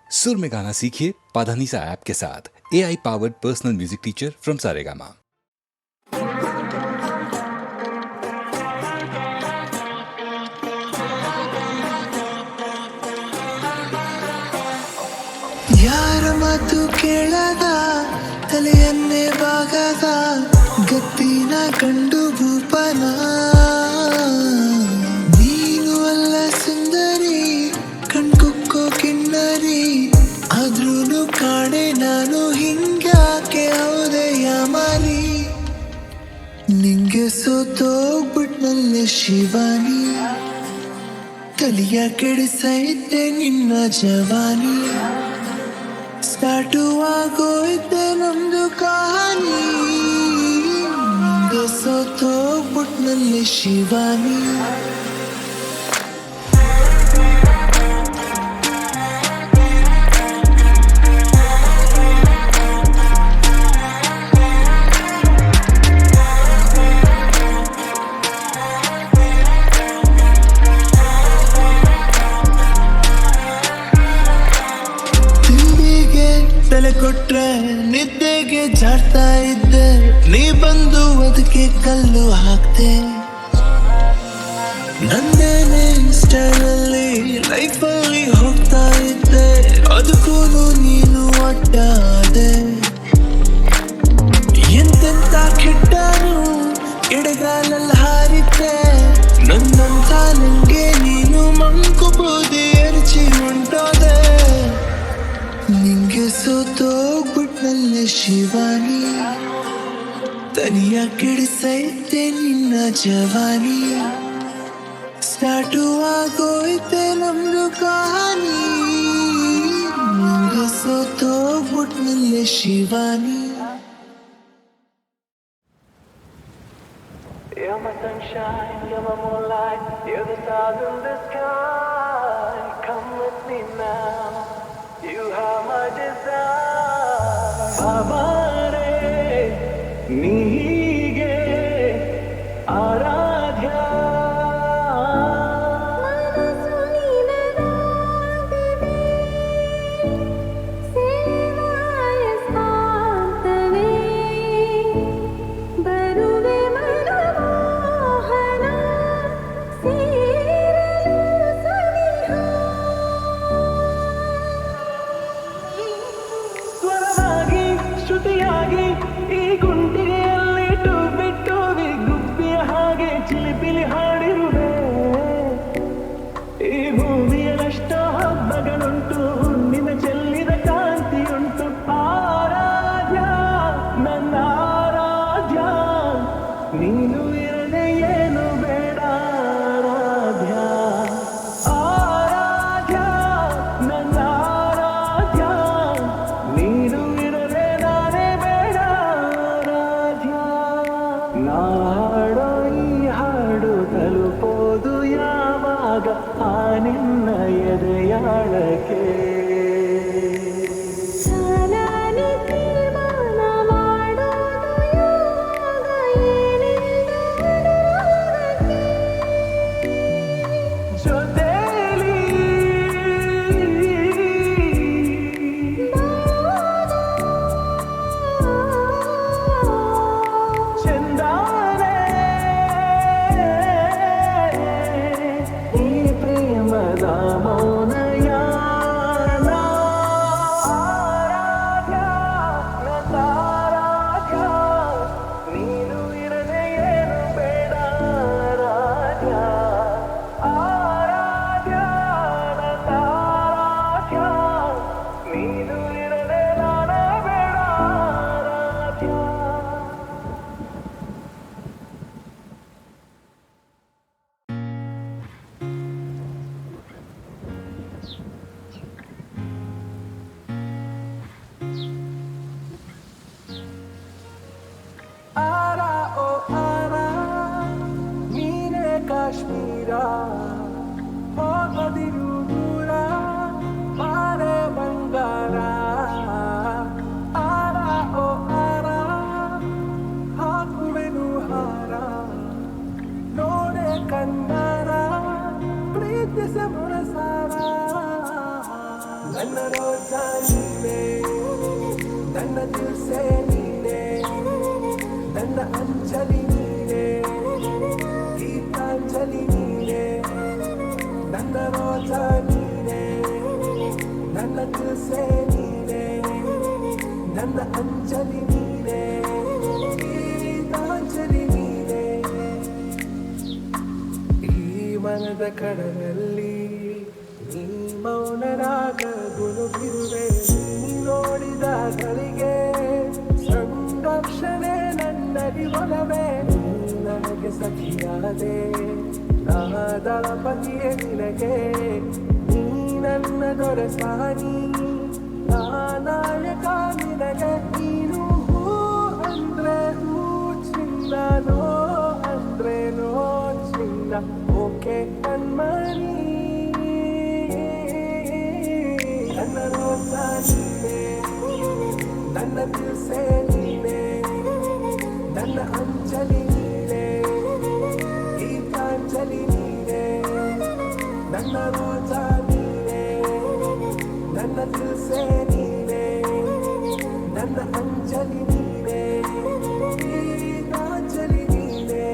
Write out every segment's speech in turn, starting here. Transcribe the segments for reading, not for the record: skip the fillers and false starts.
सुर में गाना सीखिए पाधानीसा ऐप के साथ। AI powered personal music teacher from Saregama. ಯಾರ ಮಾತು ಕೇಳದ ತಲೆಯನ್ನೇ ಬಾಗದ ಗತ್ತಿನ ಕಂಡು ಭೂಪನ ನೀನು ಅಲ್ಲ ಸುಂದರಿ ಕಣ್ಕುಕ್ಕೋ ಕಿನ್ನರಿ ಆದ್ರೂನು ಕಾಣೆ ನಾನು ಹಿಂಗ್ಯಾಕೆ ಹೌದೆಯ ಮಾರಿ ನಿಂಗೆ ಸೋತೋಗ್ಬಿಟ್ನಲ್ಲೆ ಶಿವಾನಿ ತಲಿಯ ಕೆಡಿಸೈತೆ ನಿನ್ನ ಜವಾನಿ ಸ್ಟಾರ್ಟು ಆಗೋಯ್ತೆ ನಮ್ದು ಕಹಾನಿ ನಿಂಗೆ ಸೋತೋಗ್ಬಿಟ್ನಲ್ಲಿ ಶಿವಾನಿ ತಲೆ ಕೊಟ್ರೆ ನಿದ್ದೆಗೆ ಜಾಡ್ತಾ ಇದ್ದೆ ನೀ ಬಂದು ಅದಕ್ಕೆ ಕಲ್ಲು ಹಾಕ್ತೆ ನನ್ನೇನೆ ಸ್ಟೈಲಲ್ಲಿ ಲೈಫಲ್ಲಿ ಹೋಗ್ತಾ ಇದ್ದೆ ಅದಕ್ಕೂ ನೀನು ಅಡ್ಡಾದೆ ಎಂತೆಂತ ಕೆಟ್ಟನು ಎಡೆಗಾಲಲ್ಲಿ ಹಾರಿದ್ದೆ ನನ್ನಂತ ನಂಗೆ ನೀನು ಮಂಕು ಬೂದಿ ಎರಚಿ ಹೊಂಟೋದೆ ನಿಂಗೆ ಸೋತೋಗ್ಬಿಟ್ನಲ್ಲೆ ಶಿವಾನಿ ತನಿಯ ಕೆಡಿಸೈತೆ ನಿನ್ನ ಜವಾನಿ ಸ್ಟಾರ್ಟು ಆಗೋಯ್ತೆ ನಮ್ದು ಕಹಾನಿ ನಿಂಗೆ ಸೋತೋಗ್ಬಿಟ್ನಲ್ಲೆ Shivani. You're my sunshine, you're my moonlight, you're the stars in the sky. Come with me now, you have my desire. Amare, neege, aradhya. ಶ್ರುತಿಯಾಗಿ ಈ ಗುಂಡಿಗೆಯಲ್ಲಿ ಬಿಟ್ಟು ಗುಬ್ಬಿಯ ಹಾಗೆ ಚಿಲಿಪಿಲಿ ಹಾಡಿರುವೆ ಈ ಭೂಮಿಯಲ್ಲಷ್ಟ ಹಬ್ಬಗಳುಂಟು ನಿನ್ನ ಚೆಲ್ಲಿದ ಕಾಂತಿಯುಂಟು ಆರಾಧ್ಯ ನನ್ನ ಆರಾಧ್ಯ ನೀನು ಇರದೆ ಏನು ಬೇಡ ಆರಾಧ್ಯ ಆರಾಧ್ಯ ನನ್ನ ಆರಾಧ್ಯ ನೀನು ಇರದೆ ನಾನೇ ಬೇಡ ಆರಾಧ್ಯ. ರೋಜ ನೀನೆ, ನನ್ನ ದಿಲ್ಸೆ ನೀನೆ, ನನ್ನ ಅಂಜಲಿ ನೀನೆ, ಗೀತಾಂಜಲಿ ನೀನೆ, ನನ್ನ ರೋಜ ನೀನೆ, ನನ್ನ ದಿಲ್ಸೆ ನೀನೆ, ನನ್ನ ಅಂಜಲಿ ನೀನೆ, ಗೀತಾಂಜಲಿ ನೀನೆ. ಈ ಮನದ ಕಡಲಲ್ಲಿ ನೀ ಮೌನರಾಗ ಗುನುಗಿರುವೆ, ನೀ ನೋಡಿದ ಗಳಿಗೆ ಸಂರಕ್ಷಣೆ ನನ್ನಲ್ಲಿ ಒಲವೇ. ನನಗೆ ಸಖಿಯಾದೆ ನಾದಳಪತಿಯೇ ನಿನಗೆ, ನೀ ನನ್ನ ದೊರೆಸಾನಿ ನಾಯಕ ನಿನಗೆ. ನೀನು ಹೂ ಅಂದ್ರೆ ಹೂ ಚಿನ್ನ, ನೋ ಅಂದ್ರೆ ನೋ ಚಿನ್ನ, ಓಕೆ ಕಣ್ಮಣಿ. ನನ್ನ ರೋಜ ನೀನೆ, ನನ್ನ ದಿಲ್ಸೆ ನೀನೆ, ನನ್ನ ಅಂಜಲಿ ನೀನೆ, ಗೀತಾಂಜಲಿ ನೀನೆ, ನನ್ನ ರೋಜ ನೀನೆ, ನನ್ನ ದಿಲ್ಸೆ ನೀನೆ, ನನ್ನ ಅಂಜಲಿ ನೀನೆ, ಗೀತಾಂಜಲಿ ನೀನೆ.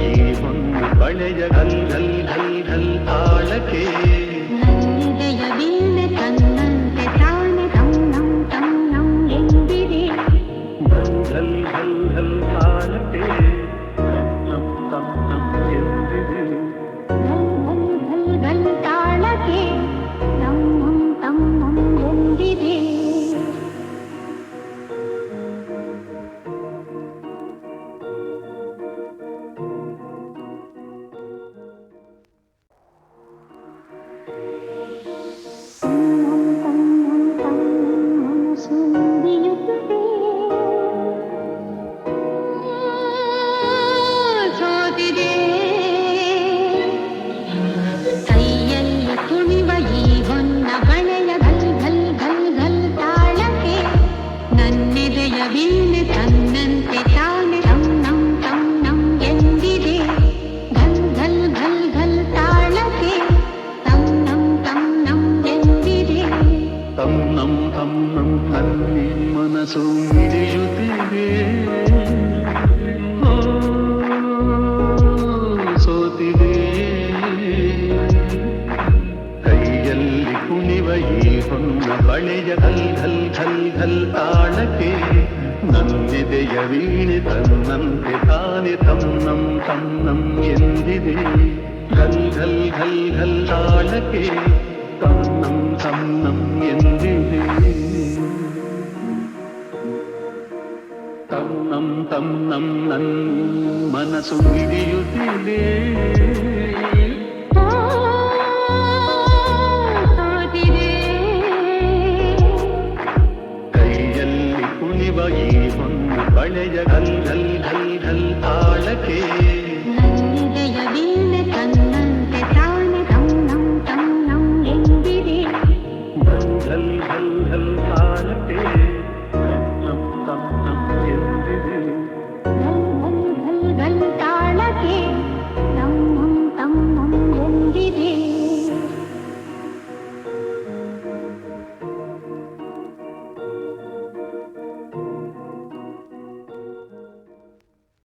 ಈ ಹೊನ್ನ ಬಳೆಯ ಘಲ್ ಘಲ್ ಘಲ್ ಘಲ್ ತಾಳಕ್ಕೆ ನನ್ನಿದೆಯ ವೀಣೆ ತನ್ನಂತೆ ತಾನೆ ತನ್ನಂ ತನ್ನಂ ಎಂದಿದೆ ಘಲ್ ಘಲ್ ಘಲ್ ಘಲ್ ತಾಳಕ್ಕೆ ತನ್ನಂ ತನ್ನಂ ಎಂದಿದೆ ಘಲ್ ಘಲ್ ತಾಳಕ್ಕೆ ತನ್ನಂ ತನ್ನಂ ಎಂದಿದೆ ಕೈಯಲ್ಲಿ ಕುಣಿವ ಈ ಹೊನ್ನ ಬಳೆಯ ಘಲ್ ಘಲ್ ಘಲ್ ಘಲ್ ತಾಳಕ್ಕೆ ನನ್ನೆದೆಯ ವೀಣೆ ತನ್ನಂತೆ ತಾನೆ ತನ್ನಂ ತನ್ನಂ ಎಂದಿದೆ ಘಲ್ ಘಲ್ ಘಲ್ ಘಲ್ ತಾಳಕ್ಕೆ ತನ್ನಂ ತನ್ನಂ ಎಂದಿದೆ ತನ್ನಂ ತನ್ನಂ ನಲ್ಲಿ ಮನಸ್ಸು ಮಿಡಿಯುತ್ತಿದೆ ಓ, ಸೋತಿದೆ ಕೈಯಲ್ಲಿ ಕುಣಿವ ಈ ಹೊನ್ನ ಬಳೆಯ ಘಲ್ ಘಲ್ ಘಲ್ ಘಲ್ ತಾಳಕ್ಕೆ ನನ್ನೆದೆಯ ವೀಣೆ ತನ್ನಂತೆ ತಾನೆ ತನ್ನಂ ತನ್ನಂ ಎಂದಿದೆ ಘಲ್ ಘಲ್ ಘಲ್ ಘಲ್ ತಾಳಕ್ಕೆ ತನ್ನಂ ತನ್ನಂ ಎಂದಿದೆ ತನ್ನಂ ತನ್ನಂ ನನ್ನ ಮನಸ್ಸು ಹಿಡಿಯುತ್ತಿದೆ ಓ, ಸೋತಿದೆ ಕೈಯಲ್ಲಿ ಕುಣಿವ ಈ ಹೊನ್ನ ಬಳೆಯ ಘಲ್ ಘಲ್ ಘಲ್ ಘಲ್ ತಾಳಕ್ಕೆ ನನ್ನಿದೆಯ ವೀಣೆ ತನ್ನಂತೆ ತಾನೆ ತನ್ನಂ ತನ್ನಂ ಎಂದಿದೆ ಘಲ್ ಘಲ್ ಘಲ್ ಘಲ್ ತಾಳಕ್ಕೆ